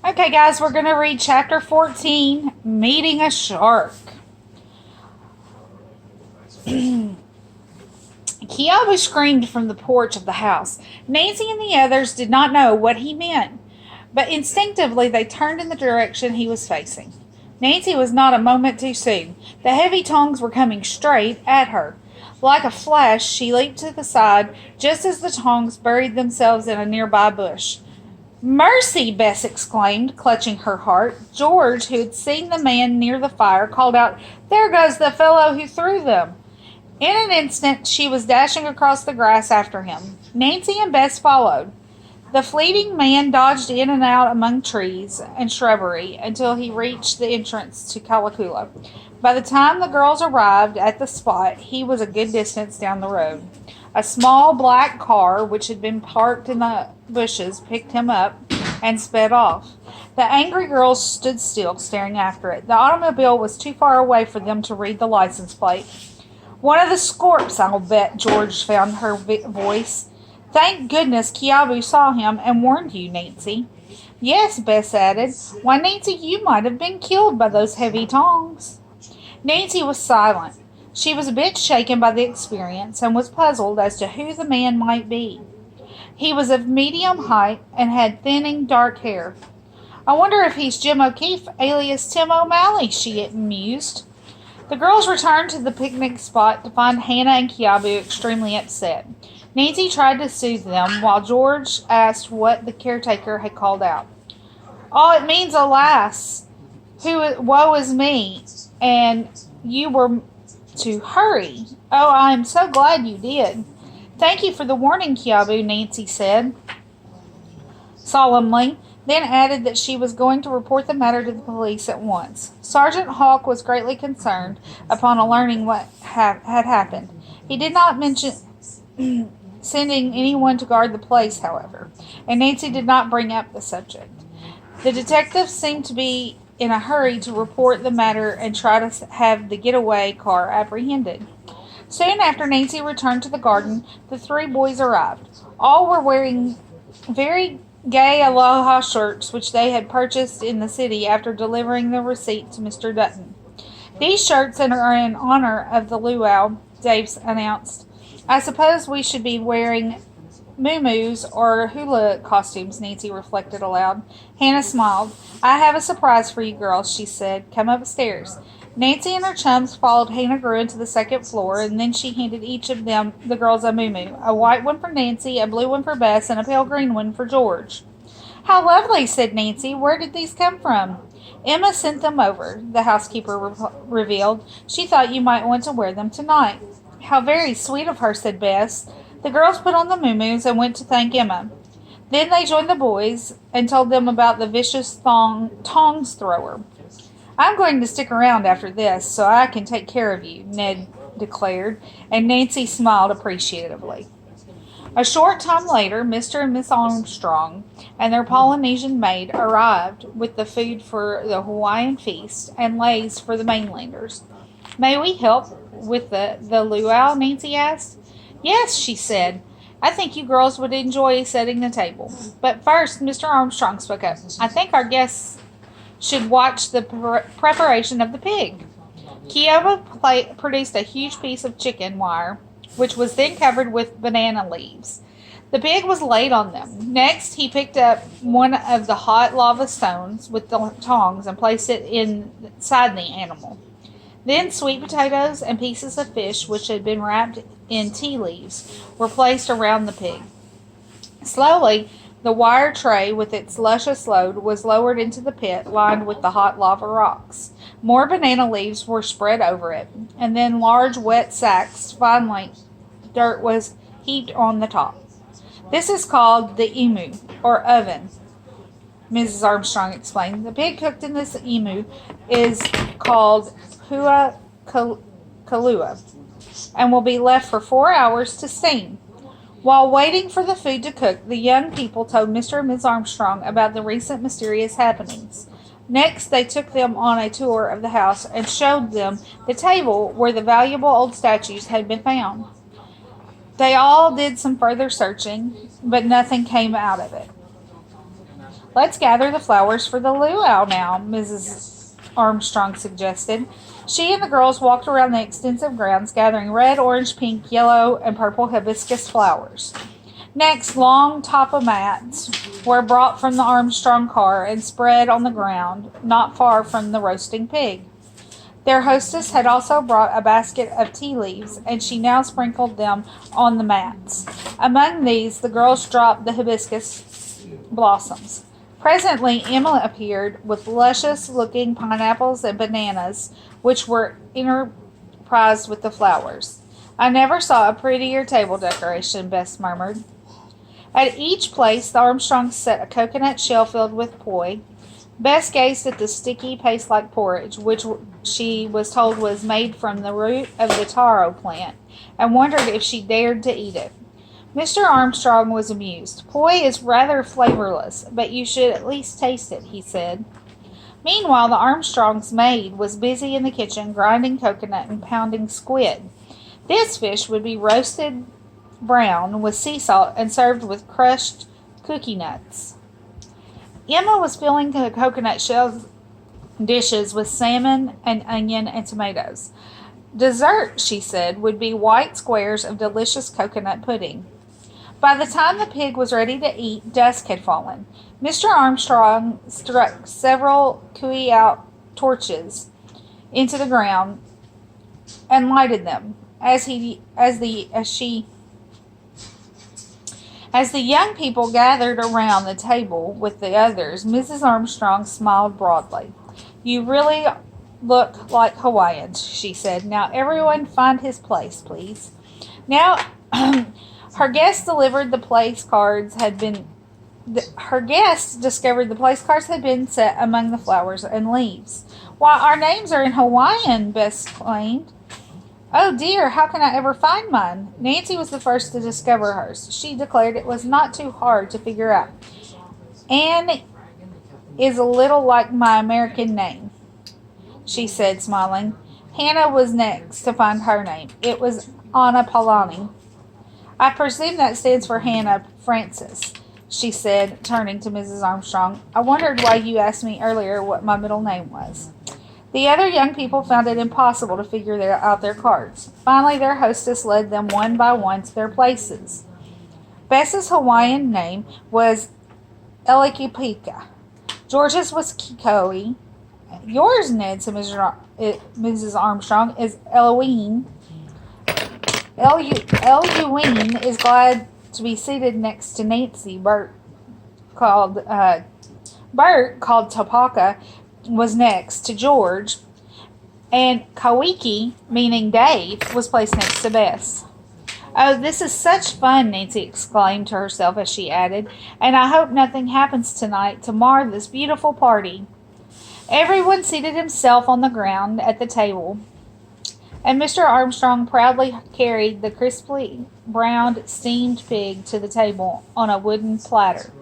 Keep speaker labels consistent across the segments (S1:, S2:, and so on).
S1: Okay, guys, we're going to read chapter 14, Meeting a Shark. Kiabu screamed from the porch of the house. Nancy and the others did not know what he meant, but instinctively they turned in the direction he was facing. Nancy was not a moment too soon. The heavy tongs were coming straight at her. Like a flash, she leaped to the side just as the tongs buried themselves in a nearby bush. "Mercy!" Bess exclaimed, clutching her heart. George, who had seen the man near the fire, called out, "There goes the fellow who threw them!" In an instant, she was dashing across the grass after him. Nancy and Bess followed. The fleeting man dodged in and out among trees and shrubbery until he reached the entrance to Kalakula. By the time the girls arrived at the spot, he was a good distance down the road. A small black car, which had been parked in the bushes, picked him up and sped off. The angry girls stood still, staring after it. The automobile was too far away for them to read the license plate. "One of the Scorps, I'll bet," George found her voice. "Thank goodness Kiabu saw him and warned you, Nancy." "Yes," Bess added. "Why, Nancy, you might have been killed by those heavy tongs." Nancy was silent. She was a bit shaken by the experience and was puzzled as to who the man might be. He was of medium height and had thinning dark hair. "I wonder if he's Jim O'Keefe, alias Tim O'Malley," she mused. The girls returned to the picnic spot to find Hannah and Kiabu extremely upset. Nancy tried to soothe them, while George asked what the caretaker had called out. "Oh, it means, alas, woe is me, and you were to hurry. Oh, I am so glad you did." "Thank you for the warning, Kiabu," Nancy said solemnly, then added that she was going to report the matter to the police at once. Sergeant Hawk was greatly concerned upon learning what had happened. He did not mention sending anyone to guard the place, however, and Nancy did not bring up the subject. The detectives seemed to be in a hurry to report the matter and try to have the getaway car apprehended. Soon after Nancy returned to the garden, the three boys arrived. All were wearing very gay aloha shirts which they had purchased in the city after delivering the receipt to Mr. Dutton. "These shirts are in honor of the luau," Dave announced. "I suppose we should be wearing muumuus or hula costumes," Nancy reflected aloud. Hannah smiled. "I have a surprise for you girls," she said. "Come upstairs." Nancy and her chums followed Hannah Grew into the second floor, and then she handed each of the girls a muumuu, a white one for Nancy, a blue one for Bess, and a pale green one for George. "How lovely," said Nancy. "Where did these come from?" "Emma sent them over," the housekeeper revealed. "She thought you might want to wear them tonight." "How very sweet of her," said Bess. The girls put on the muumuus and went to thank Emma. Then they joined the boys and told them about the vicious tongs thrower. "I'm going to stick around after this so I can take care of you," Ned declared, and Nancy smiled appreciatively. A short time later, Mr. and Miss Armstrong and their Polynesian maid arrived with the food for the Hawaiian feast and leis for the mainlanders. "May we help with the luau?" Nancy asked. "Yes," she said. "I think you girls would enjoy setting the table." But first, Mr. Armstrong spoke up. "I think our guests should watch the preparation of the pig." Kiava produced a huge piece of chicken wire, which was then covered with banana leaves. The pig was laid on them. Next, he picked up one of the hot lava stones with the tongs and placed it inside the animal. Then sweet potatoes and pieces of fish, which had been wrapped in tea leaves, were placed around the pig. Slowly, the wire tray with its luscious load was lowered into the pit lined with the hot lava rocks. More banana leaves were spread over it, and then large wet sacks, finally dirt, was heaped on the top. "This is called the imu, or oven," Mrs. Armstrong explained. "The pig cooked in this imu is called pua kalua, and will be left for 4 hours to steam." While waiting for the food to cook, the young people told Mr. and Miss Armstrong about the recent mysterious happenings. Next, they took them on a tour of the house and showed them the table where the valuable old statues had been found. They all did some further searching, but nothing came out of it. Let's gather the flowers for the luau now, Mrs. Armstrong suggested. She and the girls walked around the extensive grounds, gathering red, orange, pink, yellow, and purple hibiscus flowers. Next, long tapa mats were brought from the Armstrong car and spread on the ground not far from the roasting pig. Their hostess had also brought a basket of tea leaves, and she now sprinkled them on the mats. Among these, the girls dropped the hibiscus blossoms. Presently, Emma appeared with luscious-looking pineapples and bananas, which were interprised with the flowers. I never saw a prettier table decoration, Bess murmured. At each place, the Armstrongs set a coconut shell filled with poi. Bess gazed at the sticky, paste-like porridge, which she was told was made from the root of the taro plant, and wondered if she dared to eat it. Mr. Armstrong was amused. Poi is rather flavorless, but you should at least taste it, he said. Meanwhile, the Armstrongs' maid was busy in the kitchen grinding coconut and pounding squid. This fish would be roasted brown with sea salt and served with crushed cookie nuts. Emma was filling the coconut shell dishes with salmon and onion and tomatoes. Dessert, she said, would be white squares of delicious coconut pudding. By the time the pig was ready to eat, dusk had fallen. Mr. Armstrong struck several cooey-out torches into the ground and lighted them. As the young people gathered around the table with the others, Mrs. Armstrong smiled broadly. You really look like Hawaiians, she said. Now everyone find his place, please. Now, her guests discovered the place cards had been set among the flowers and leaves. Why, our names are in Hawaiian, Bess exclaimed. Oh dear, how can I ever find mine? Nancy was the first to discover hers. She declared it was not too hard to figure out. Anne is a little like my American name, she said, smiling. Hannah was next to find her name. It was Anna Polani. I presume that stands for Hannah Francis, she said, turning to Mrs. Armstrong. I wondered why you asked me earlier what my middle name was. The other young people found it impossible to figure out their cards. Finally, their hostess led them one by one to their places. Bess's Hawaiian name was Elikipika. George's was Kikoe. Yours, Ned, said Mrs. Armstrong, is Eloine. Eluine is glad to be seated next to Nancy. Bert called Topaka was next to George, and Kawiki, meaning Dave, was placed next to Bess. Oh, this is such fun, Nancy exclaimed to herself as she added, and I hope nothing happens tonight to mar this beautiful party. Everyone seated himself on the ground at the table, and Mr. Armstrong proudly carried the crisply browned steamed pig to the table on a wooden platter.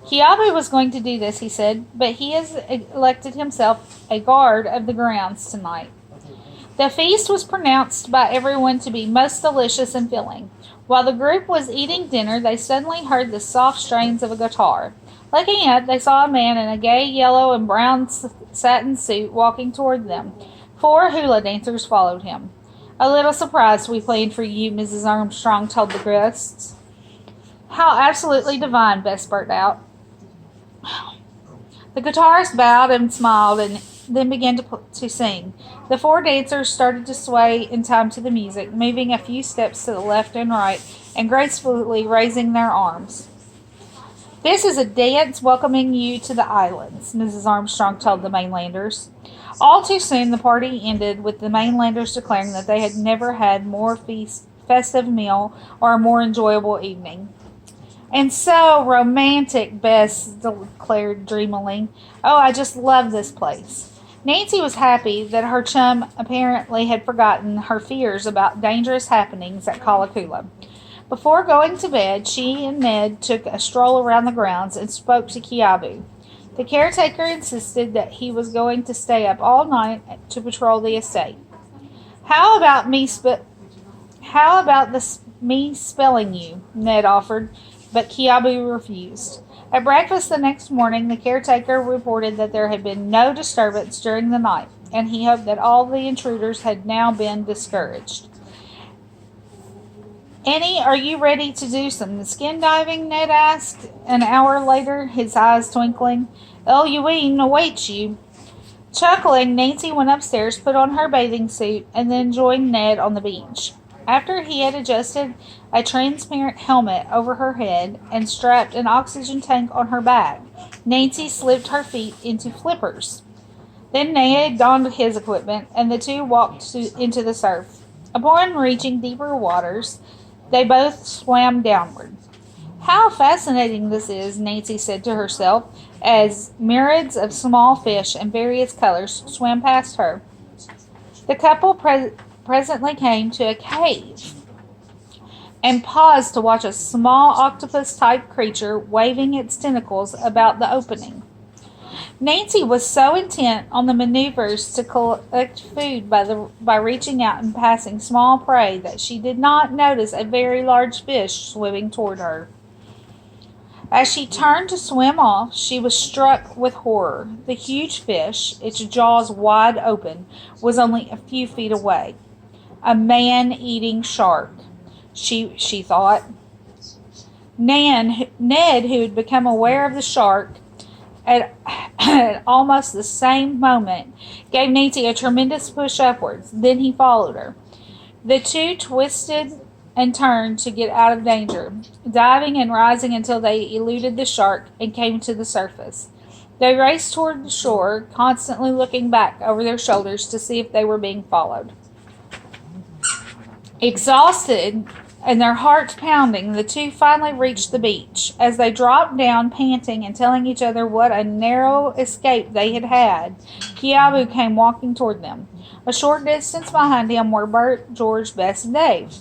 S1: Kiabu was going to do this, he said, but he has elected himself a guard of the grounds tonight. The feast was pronounced by everyone to be most delicious and filling. While the group was eating dinner, they suddenly heard the soft strains of a guitar. Looking up, they saw a man in a gay yellow and brown satin suit walking toward them. 4 hula dancers followed him. A little surprise we planned for you, Mrs. Armstrong told the guests. How absolutely divine, Bess burst out. The guitarist bowed and smiled and then began to sing. The 4 dancers started to sway in time to the music, moving a few steps to the left and right and gracefully raising their arms. This is a dance welcoming you to the islands, Mrs. Armstrong told the mainlanders. All too soon the party ended with the mainlanders declaring that they had never had more festive meal or a more enjoyable evening. And so romantic, Bess declared dreamily. Oh, I just love this place. Nancy was happy that her chum apparently had forgotten her fears about dangerous happenings at Kalakula. Before going to bed, she and Ned took a stroll around the grounds and spoke to Kiabu. The caretaker insisted that he was going to stay up all night to patrol the estate. How about me spelling you? Ned offered, but Kiabu refused. At breakfast the next morning, the caretaker reported that there had been no disturbance during the night, and he hoped that all the intruders had now been discouraged. Annie, are you ready to do some skin diving? Ned asked an hour later, his eyes twinkling. Eluine awaits you. Chuckling, Nancy went upstairs, put on her bathing suit, and then joined Ned on the beach. After he had adjusted a transparent helmet over her head and strapped an oxygen tank on her back, Nancy slipped her feet into flippers. Then Ned donned his equipment, and the two walked into the surf. Upon reaching deeper waters, they both swam downward. How fascinating this is, Nancy said to herself, as myriads of small fish in various colors swam past her. The couple presently came to a cave and paused to watch a small octopus-type creature waving its tentacles about the opening. Nancy was so intent on the maneuvers to collect food by reaching out and passing small prey that she did not notice a very large fish swimming toward her. As she turned to swim off, she was struck with horror. The huge fish, its jaws wide open, was only a few feet away. A man-eating shark, she thought. Ned, who had become aware of the shark at almost the same moment, gave Nancy a tremendous push upwards. Then he followed her. The two twisted and turned to get out of danger, diving and rising until they eluded the shark and came to the surface. They raced toward the shore, constantly looking back over their shoulders to see if they were being followed. Exhausted and their hearts pounding, the two finally reached the beach. As they dropped down, panting and telling each other what a narrow escape they had had, Kiabu came walking toward them. A short distance behind him were Bert, George, Bess, and Dave.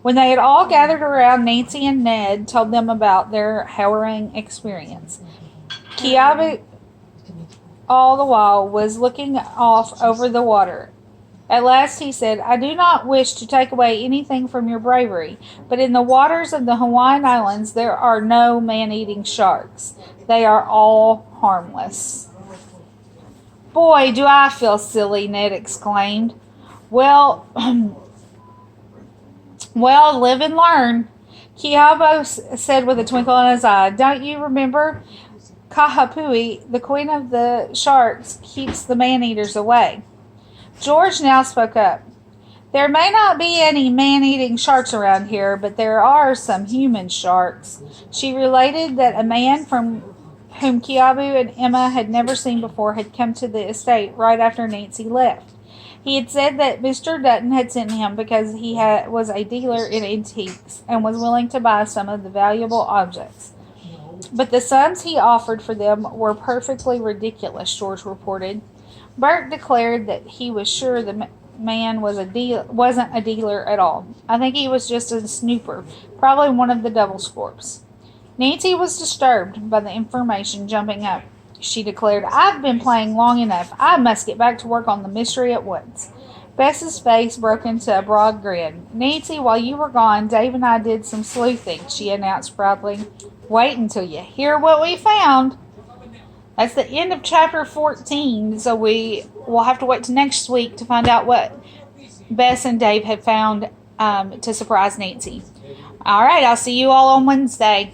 S1: When they had all gathered around, Nancy and Ned told them about their harrowing experience. Kiabu, all the while, was looking off over the water. At last he said, I do not wish to take away anything from your bravery, but in the waters of the Hawaiian Islands there are no man-eating sharks. They are all harmless. Boy, do I feel silly, Ned exclaimed. Well, live and learn, Kiabo said with a twinkle in his eye. Don't you remember? Kahapui, the queen of the sharks, keeps the man-eaters away. George now spoke up. There may not be any man-eating sharks around here, but there are some human sharks. She related that a man from whom Kiabu and Emma had never seen before had come to the estate right after Nancy left. He had said that Mr. Dutton had sent him because he was a dealer in antiques and was willing to buy some of the valuable objects. But the sums he offered for them were perfectly ridiculous, George reported. Bert declared that he was sure the man wasn't a dealer at all. I think he was just a snooper, probably one of the double scorps. Nancy was disturbed by the information. Jumping up, she declared, I've been playing long enough. I must get back to work on the mystery at once. Bess's face broke into a broad grin. Nancy, while you were gone, Dave and I did some sleuthing, she announced proudly. Wait until you hear what we found. That's the end of chapter 14, so we will have to wait till next week to find out what Bess and Dave have found to surprise Nancy. All right, I'll see you all on Wednesday.